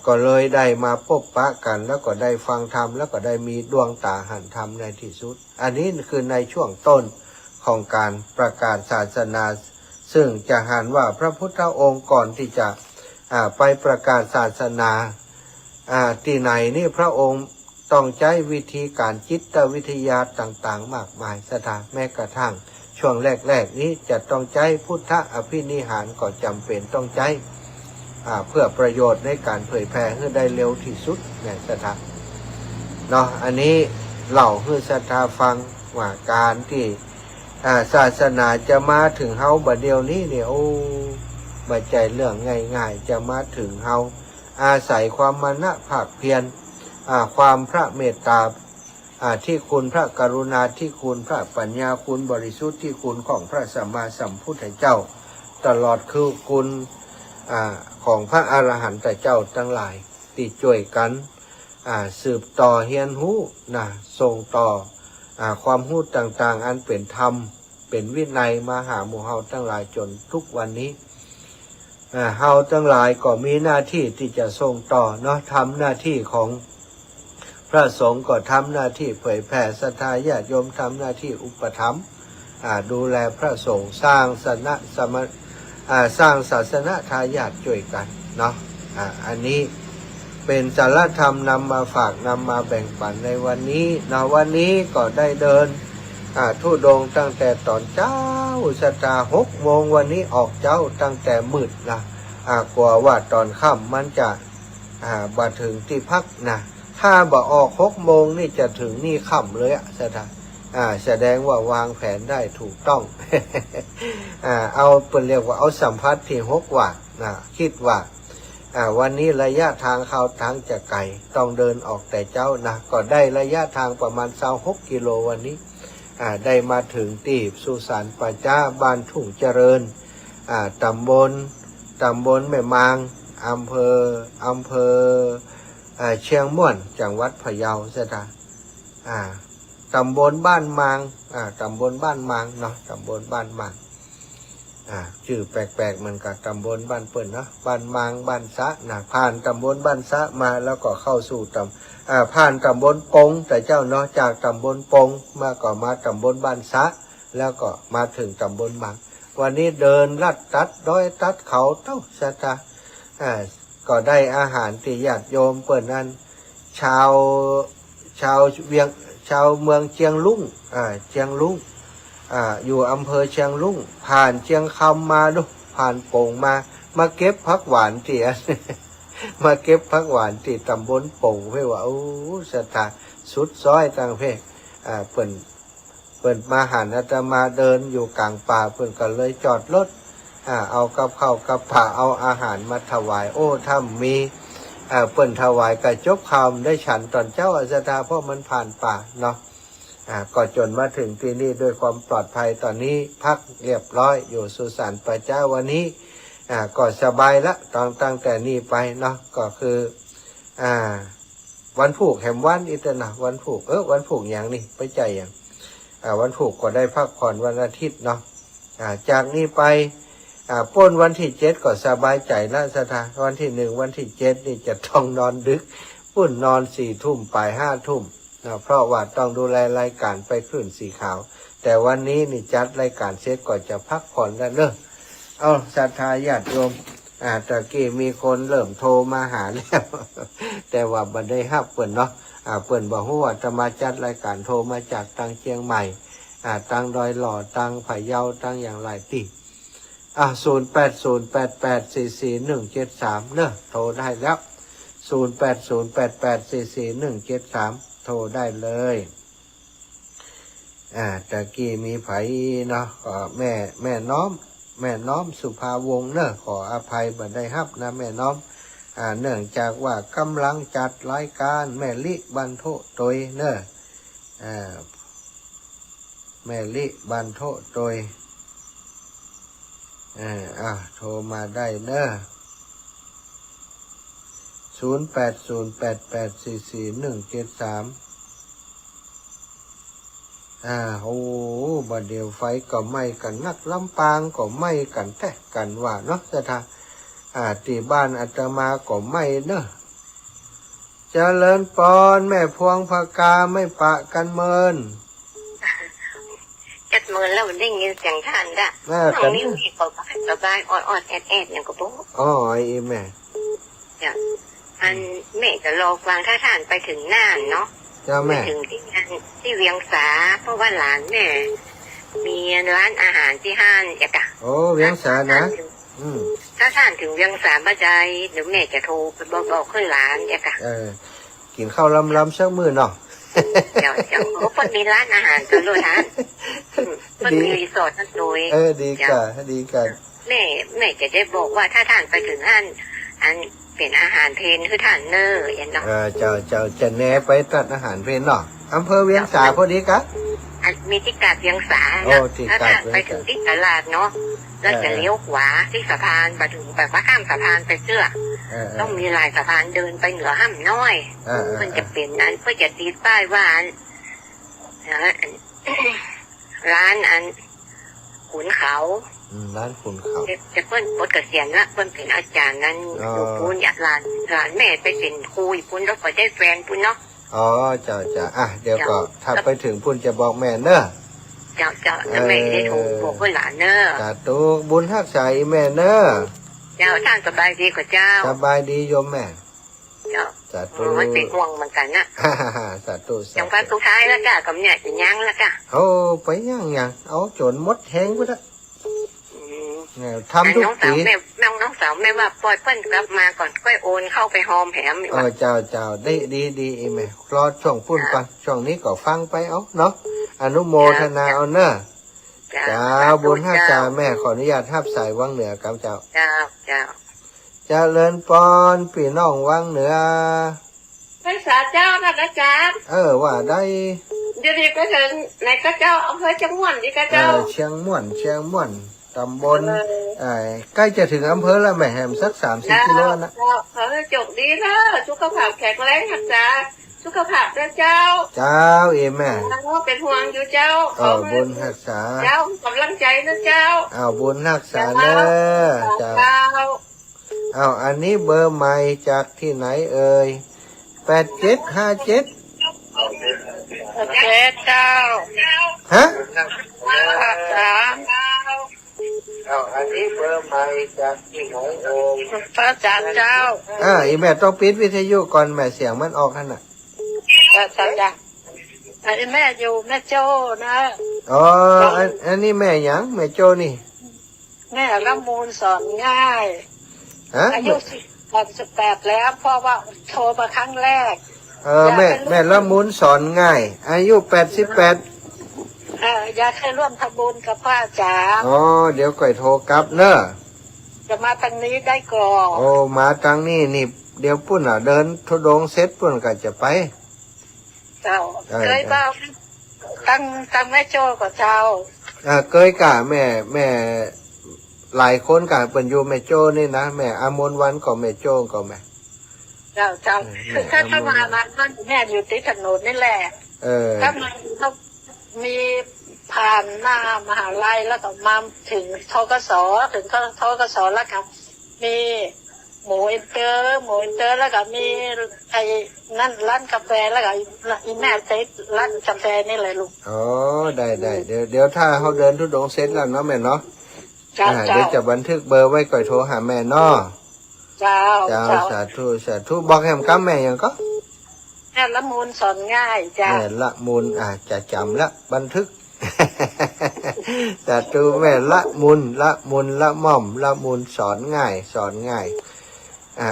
ก็เลยได้มาพบปะกันแล้วก็ได้ฟังธรรมแล้วก็ได้มีดวงตาหันธรรมในที่สุดอันนี้คือในช่วงต้นของการประกาศศาสนาซึ่งจะหันว่าพระพุทธองค์ก่อนที่จะไปประกาศศาสนาที่ไหนนี่พระองค์ต้องใช้วิธีการจิตวิทยาต่างๆมากมายสถานแม้กระทั่งช่วงแรกๆนี้จะต้องใช้พุทธอภินิหารก็จำเป็นต้องใช้เพื่อประโยชน์ในการเผยแพร่ให้ได้เร็วที่สุดในสถานเนาะอันนี้เล่าให้ศรัทธาฟังว่าการที่ศาสนาจะมาถึงเฮาบัดเดียวนี้เนี่ยโอ้บ่ใจเรื่องง่ายๆจะมาถึงเฮาอาศัยความมานะภาคเพียรความพระเมตตาที่คุณพระกรุณาที่คุณพระปัญญาคุณบริสุทธิ์ที่คุณของพระสัมมาสัมพุทธเจ้าตลอดคือคุณของพระอรหันตเจ้าทั้งหลายที่ช่วยกัน สืบต่อเฮียนหู้นะส่งต่อความรู้ต่างๆอันเป็นธรรมเป็นวินัยมาหาหมู่เฮาทั้งหลายจนทุกวันนี้เฮาทั้งหลายก็มีหน้าที่ที่จะส่งต่อเนาะทำหน้าที่ของพระสงฆ์ก็ทำหน้าที่เผยแผ่ศรัทธาญาติโยมทำหน้าที่อุปถัมภ์ดูแลพระสงฆ์สร้างสร้างศาสนาทายาทช่วยกันเนาะอันนี้เป็นสารธรรมนำมาฝากนำมาแบ่งปันในวันนี้นะวันนี้ก็ได้เดินธุดงค์ตั้งแต่ตอนเช้าสตา6 โมงวันนี้ออกเจ้าตั้งแต่มืดนะกลัวว่าตอนค่ำมันจะบ่ถึงที่พักนะถ้าบ่ออก6 โมงนี่จะถึงนี่ค่ำเลยสตาแสดงว่าวางแผนได้ถูกต้อง เอาเป็นเรียกว่าเอาสัมผัสที่6 ว่าคิดว่าวันนี้ระยะทางเข้าทางจะไกลต้องเดินออกแต่เจ้านะก็ได้ระยะทางประมาณ26 กิโลวันนี้ได้มาถึงตีบสุสานป่าจ้าบ้านทุ่งเจริญตำบลแม่มางอำเภอเชียงม่วนจังหวัดพะเยาซะจ้ะตำบลบ้านมางตำบลบ้านมางเนาะตำบลบ้านมางชื่อแปลกๆมันกับตำบลบ้านเปิ่นเนาะบ้านมางบ้านซะผ่านตำบลบ้านซะมาแล้วก็เข้าสู่ผ่านตำบลปงแต่เจ้าเนาะจากตำบลปงมาตำบลบ้านซะแล้วก็มาถึงตำบลมางวันนี้เดินลัดตัดดอยตัดเขาเต้าซะจ้ะก็ได้อาหารที่ญาติโยมเปิ่นนั้นชาวเมืองเชียงลุงอยู่อำเภอเชียงลุงผ่านเชียงคำมาดูผ่านโป่งมาเก็บผักหวานที่ มาเก็บผักหวานที่ตำบลโป่งเพื่อว่าโอ้สถานสุดซอยต่างเพศเปิ่นมาหันอาตมาเดินอยู่กลางป่าเปิ่นก็เลยจอดรถเอากับข้าวกับผ้าเอาอาหารมาถวายโอ้ถ้ามีเปิ่นถวายกระจบคำได้ฉันตอนเจ้าอาสตาเพราะมันผ่านป่าเนาะก็จนมาถึงที่นี่ด้วยความปลอดภัยตอนนี้พักเรียบร้อยอยู่สุสานป่าจ้าวันนี้ก็สบายละตั้งแต่นี้ไปเนาะก็คือวันผูกแหมวันอิตนะวันผูกวันผูกอย่างนี้ไปใจอย่างวันผูกก็ได้พักผ่อนวันอาทิตย์เนาะจากนี้ไปป้นวันที่7ก็สบายใจละสถานวันที่1วันที่7นี่จะต้องนอนดึกปุ้นนอน4 ทุ่มไป5 ทุ่มเพราะว่าต้องดูแลรายการไปคลื่นสีขาวแต่วันนี้นี่จัดรายการเสร็จก็จะพักผ่อนแล้วเนอะเอาศรัทธาญาติโยมตะกี้มีคนเริ่มโทรมาหาแล้ว แต่ว่าบันไดฮับเปิ่นเนาะเปิ่นบอกว่าจะมาจัดรายการโทรมาจากทางเชียงใหม่ทางดอยหล่อทางพะเยาทางอย่างไรตี0808844173เนอะโทรได้แล้ว0808844173โทรได้เลยตะกี้มีไผเนาะก็แม่น้อมสุภาวงศ์เนอะขออภัยบันไดฮับนะแม่น้อมเนื่องจากว่ากำลังจัดรายการแม่ลิบันโทโตยเนอะแม่ลิบันโทโตยโทรมาได้เนอะ0808844173โอ้บัดเดียวไฟก็ไหม้กันนักลำปางก็ไหม้กันแท้กันว่าเนาะจะทาที่บ้านอาตมาก็ไหม้เนอะเจริญปอนแม่พวงพกาไม่ปะกันเมินจัดเมินแล้วได้ยินเสียงท่านด่ะน้องนิ้วเห็นบอกสบายอ่อนแอดอย่างก็บอกไอ้แม่อันแม่จะรอฟังถ้าท่านไปถึงน่านเนาะไปถึงที่เวียงสาเพราะว่าหลานแม่มีร้านอาหารที่ห้านจ้ะกะเวียงสานะถ้าท่านถึงเวียงสาบ้าใจเดี๋ยวแม่จะโทรไปบอกขึ้นหลานจ้ะกะกินข้าวลำสักมื้อเนาะเดี๋ยวเพิ่นมีร้านอาหารกันด้วยท่านเพิ่นมีรีสอร์ทนั่นโดยดีกันแม่จะได้บอกว่าถ้าท่านไปถึงห้านอันเป็นอาหารเพลคือท่านเนอร์อย่างเนาะเจ้าจะแน่ไปตัดอาหารเพลเนาะอำเภอเวียงสาพอดีกะ มีที่กาดเวียงสา โอ้ นะ ที่ ถ้าก าด ไปถึงที่ตลาดเนาะแล้วจะเลี้ยวขวาที่สะพานไปถึงแบบว่าข้ามสะพานไปเสื้อ ต้องมีลายสะพานเดินไปเหนือห้ำน้อยเพื่อจะเปลี่ยนนั้นเพื่อจะตีป้ายว่าร้านขุนเขาร้านขุนเขาจะเพิ่นปลดเกษียณละเพิ่นเป็นอาจารย์นั้นอยู่ปุ้นอยากหลานแม่ไปเป็นครูปุ้นแล้วก็ได้แฟนปุ้นเนาะอ๋อจ้าอ่ะเดี๋ยวก็ถ้าไปถึงปุ้นจะบอกแม่เนอะเจ้าแล้วแม่ได้โทรบอกเพื่อนหลานเนอะสาธุบุญฮักษาแม่เนอะเจ้าท่านสบายดีกว่าเจ้าสบายดีโยมแม่เจ้าสาธุมันเป็นห่วงเหมือนกันนะสาธุอย่างวันสุดท้ายแล้วจ้ากับเนี่ยจะยั้งแล้วจ้าโอ้ไปยังเอาโจรมดแทงก็ได้ทำทุกปีน้องสาวแม่ว่าปล่อยเพิ่นกลับมาก่อนค่อยโอนเข้าไปหอมแหมเจ้าดีแม่รอช่วงพุ่นก่อนช่วงนี้ก็ฟังไปเอาเนาะอนุโมทนาเอาเนอะเจ้าบุญฮักษาแม่ขออนุญาตทับสายวังเหนือกับเจ้าเจริญปอนพี่น้องวังเหนือพรรษาเจ้านะอาจารย์ว่าได้เดี๋ยวก็ถึงไหนก็เจ้าอำเภอเชียงม่วนดีก็เจ้าเชียงม่วนตำบลใกล้จะถึงอำเภอแล้วแม่แฮมสัก30 กิโลนะขอให้จบดีนะสุขภาพแข็งแรงนะจ๊ะสุขภาพนะเจ้าแม่เป็นห่วงอยู่เจ้าบุญรักษาเจ้ากำลังใจนะเจ้าบุญรักษาเด้อเจ้าอันนี้เบอร์ใหม่จากที่ไหนเอ่ย8757เจ้าฮะอันนี้เบอร์ใหม่จากที่ไหนเอ่ยพระอาจารย์เจ้าอีแม่ต้องปิดวิทยุก่อนแม่เสียงมันออกขนาดจ้าอันนี้แม่อยู่แม่โจ้นะอันนี้แม่ยังแม่โจนี่แม่ละมูลสอนง่ายอายุ18แล้วเพราะว่าโทรมาครั้งแรกแม่ละมูลสอนง่ายอายุ88อยากให้ร่วมทำบุญกับพระอาจารย์เดี๋ยวก่อยโทรกลับเนอะจะมาทางนี้ได้ก่อนมาทางนี้นี่เดี๋ยวปุ้นเดินทุดงเสร็จปุ้นก็จะไปเจ้าเคยบ้าตั้งแม่โจ้กับเจ้าเคยกะแม่หลายคนกะเป็นอยู่แม่โจ้นี่นะแม่อมนวันก็แม่โจ้ก็แม่เจ้าคือถ้ามาบ้านแม่อยู่ติดถนนนี่แหละถ้ามันเขามีผ่านหน้ามหาลัยแล้วก็มาถึงทกสถึงทกสแล้วก็มีหมูอินเตอร์แล้วก็มีไอ้นั่นร้านกาแฟแล้วก็อีแม่เซ็ตร้านกาแฟนี่เลยลูกได้เดี๋ยวถ้าเขาเดินทุดงเซ็ตแล้วเนาะแม่เนาะเดี๋ยวจะบันทึกเบอร์ไว้ก่อยโทรหาแม่เนาะเจ้าสาธุบอกแฮมกับแม่ยังก็แม่ละมูลสอนง่ายจ้าแม่ละมูลจะจำละบันทึกแต่ตัวแม่ละมุนละม่อมละมุนสอนง่าย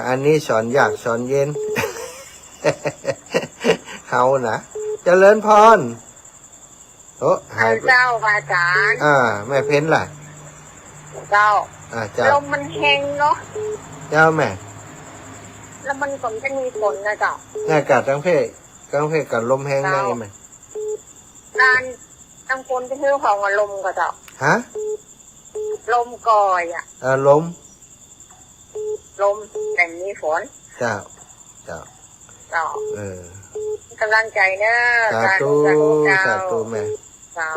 อันนี้สอนยากสอนเย็นเฮานะเจริญพรหายเจ้าอาจารย์แม่เพ้นล่ะเจ้าลมมันแห้งเนาะเจ้าแม่แล้วมันก็จะมีฝนนะเจ้าอากาศทั้งเพศกับลมแห้งได้ไหมการตั้งคนที่ชื่อของลมก็เจ้าลมก่อยลมแต่มีฝนเจ้ากำลังใจเนอะสาธุแม่เจ้า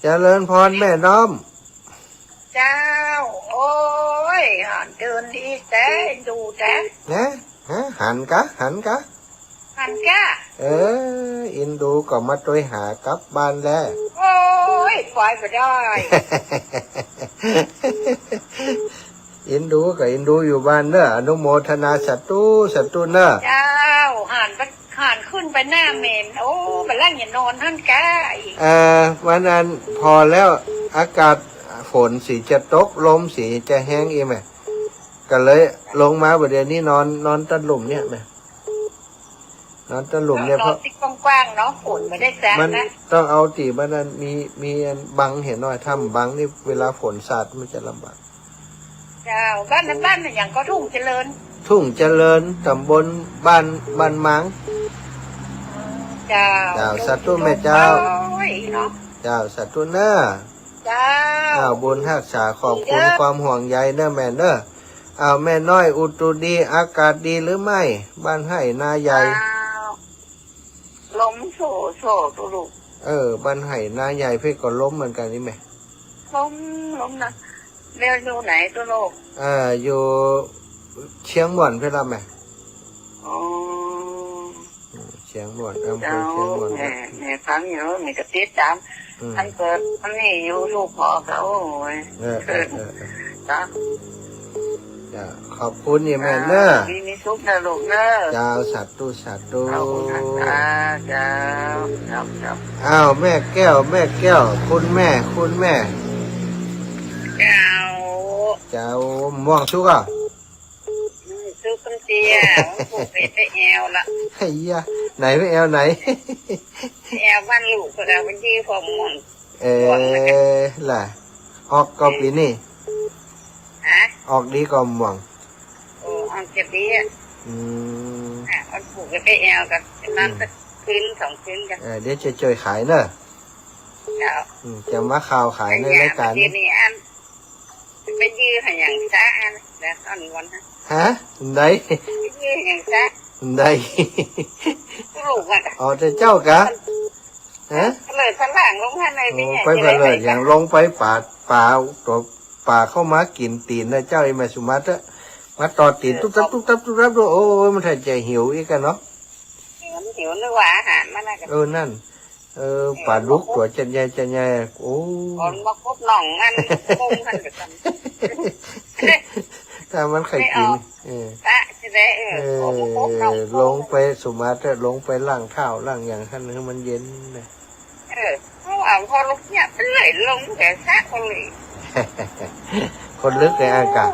เจริญพรแม่น้อมเจ้าโอ้ยหันเดินดีแต่ดูแต่หันกะอินดูก็มาตัวหากลับบ้านแล้วโอ้ยปล่อยไปได้อินดูอยู่บ้านเนอะอนุโมทนาสัตตุเนอะเจ้าหันขึ้นไปหน้าเมนโอ้ไปเล่นอย่านอนท่านแกวันนั้นพอแล้วอากาศฝนสีจะตกลมสีจะแห้งอีกไหมก็เลยลงมาประเดี๋ยวนี้นอนต้นหลุมเนี่ยไหมนอนต้นหลุมเนี่ยเพราะกว้างๆเนาะฝนไม่ได้แซงนะต้องเอาตีบ้านนั้นมีบังเห็นหน่อยถ้าบังนี่เวลาฝนสาดมันจะลำบากเจ้าบ้านอย่างก็ทุ่งเจริญตำบลบ้านมังเจ้าสัตว์แม่เจ้าล เนาะเจ้าสัตว์ตัวเนอเจ้าบุญรักษาขอบคุณความห่วงใยเนอแม่เนอแม่น้อยอุตุดีอากาศดีหรือไม่บ้านให้นาใหญ่ล้มโซ่ตัวลูกบ้านให้นาใหญ่เพื่อก็ล้มเหมือนกันนี่ไหมล้มนะเรียนอยู่ไหนตัวลูกอยู่เชียงม่วนเพื่อรับไหมเชียงม่วนอำเภอเชียงม่วนแม่ฟังอยู่มีกระติดตามท่านเกิดท่านนี่อยู่ลูกพ่อเขาจ้าขอบคุณนี่แม่เนอมีสุขนะลูกเนอเจ้าสัตว์ตู้เจ้าแม่แก้วคุณแม่เจ้าม่วงชุกซุกคนเตี้ยผูกไปแอวละไอ้ยะไหนไม่แอวไหนแอวบ้านลูกก็เราเป็นที่ความม่วงล่ะออกก็ปีนี่ออกดีก็ม่วงออกเจ็บดีมันผูกไปแอวกันนั่นสักคืน2 คืนกันเดี๋ยวจะช่วยขายเนอะจะมาข่าวขายในรายการนี่อันเป็นยื้ออย่างซะอันแล้วตอนวันได้ยื้ออย่างซะได้ลูกอ่ะจะเจ้ากะเลยสันหลังลงข้างในไปเลยอย่างลงไปป่าตัวป่าเข้ามากินตีนนะเจ้าไอ้แม่สุมาตะมาต่อตีนตุ๊บตับดูโอ้ยมันแทบจะหิวอีกกันเนาะหิวนึกว่าอาหารมันอะไรนั่นป่าลุกตัวจันใหญ่โอ้คนมาพบหน่องงั้นกุ้งกันกันถ้ามันใครกินลงไปสุมาตะลงไปล่างเท้าล่างอย่างท่านให้มันเย็นนะเพราะว่าพอลุกเนี่ยเป็นไหลลงแต่ซะคนเลยคนลึกในอากาศ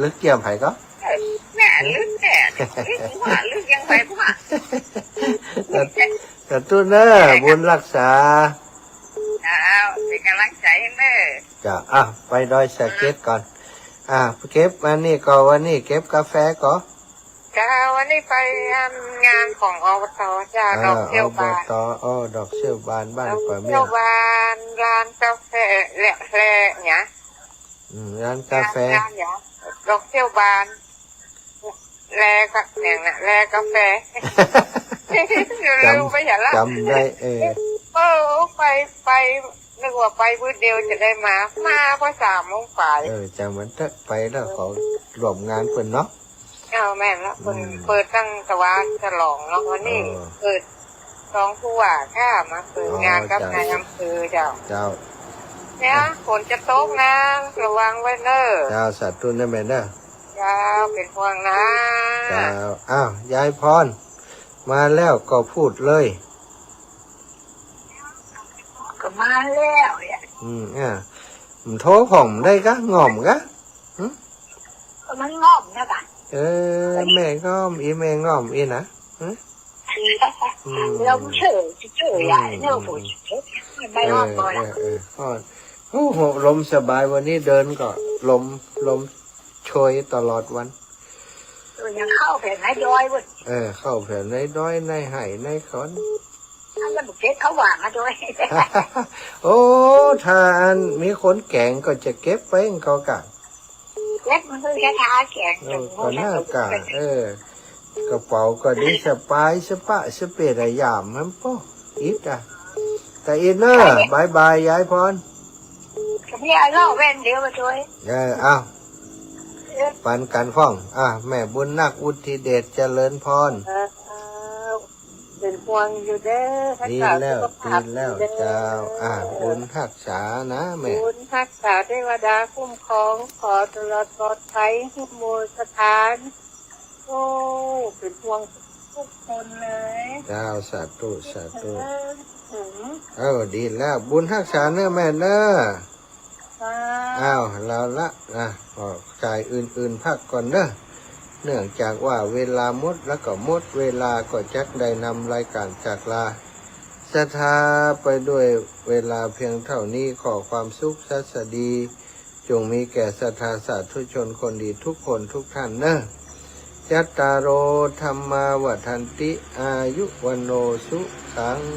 ลึกเกี่ยมไผ่ก็แม่ลึกแต่ลึกยังไงพวกแต่ตัวเนอบุญรักษาเป็นกำลังใจให้แม่จ้ะไปดอยสะเก็ดก่อนเก็บวันนี้ก็วันนี้เก็บกาแฟก็วันนี้ไปงานของอบต.จ้าดอกเชี่ยวบานดอกเชี่ยวบานบ้านป่าเมี่ยเชี่ยวบานร้านกาแฟเนี่ยร้านกาแฟดอกเชี่ยวบานแลกับเนี่ยแลกาแฟจำได้ไปนึกว่าไปพื้นเดียวจะได้มาเพราะ3 โมงฝ่ายจำมันไปแล้วเขารวมงานเปิดเนาะแม่แล้วเปิดตั้งตะวันฉลองแล้ววันนี้เปิด2 ผู้ว่าข้ามาเปิดงานกับนายอำเภอเจ้าเนี่ยฝนจะตกนะระวังไว้เนอะเจ้าสัตว์ตุนได้ไหมเนอะเจ้าเป็นห่วงนะเจ้ายายพรมาแล้วก็พูดเลยก็มาแล้วมันโทรผมได้กะง่อมกะมันง่อมนะบ้าแม่ง่อมแม่ง่อมนะเราเฉยใหญ่เนี่ยผมไม่ง่อมก่อนโอ้โหลมสบายวันนี้เดินก็ลมโชยตลอดวันยังเข้าแผ่นในดอยวุ้นเข้าแผ่นในดอยในไห่ในขอนท่านบุกเก็บเขาหวานมาด้วยโอ้ทานมีคนแกงก็จะเก็บไปเขากะเก็บมันคือแค่ท้าแกงก็น่ากะกระเป๋าก็ดีสบายสปะสเปรย์ยามมันป่ออีกแต่อินเนอร์บายยายพรพี่ไอ้ล่อแว่นเดียวมาช่วยปันกันฟ้องแม่บุญนักอุทิเดชเจริญพรเป็นห่วงอยู่เด้อดีแล้วเจ้าบุญรักษานะแม่บุญรักษาเทวดาคุ้มครองขอตลอดปลอดภัยทุกโมสถานเป็นห่วงทุกคนเลยเจ้าสาธุดีแล้วบุญรักษาเนื้อแม่เน้อเราละขอจ่ายอื่นๆพักก่อนเด้อเนื่องจากว่าเวลาหมดแล้วก็หมดเวลาก็จักได้นำรายการจากลาศรัทธาไปด้วยเวลาเพียงเท่านี้ขอความสุขสัสดีจงมีแก่ศรัทธาสาธุชนคนดีทุกคนทุกท่านเน้อยัตตาโรธรรมาวัฏันติอายุวันโนสุขัง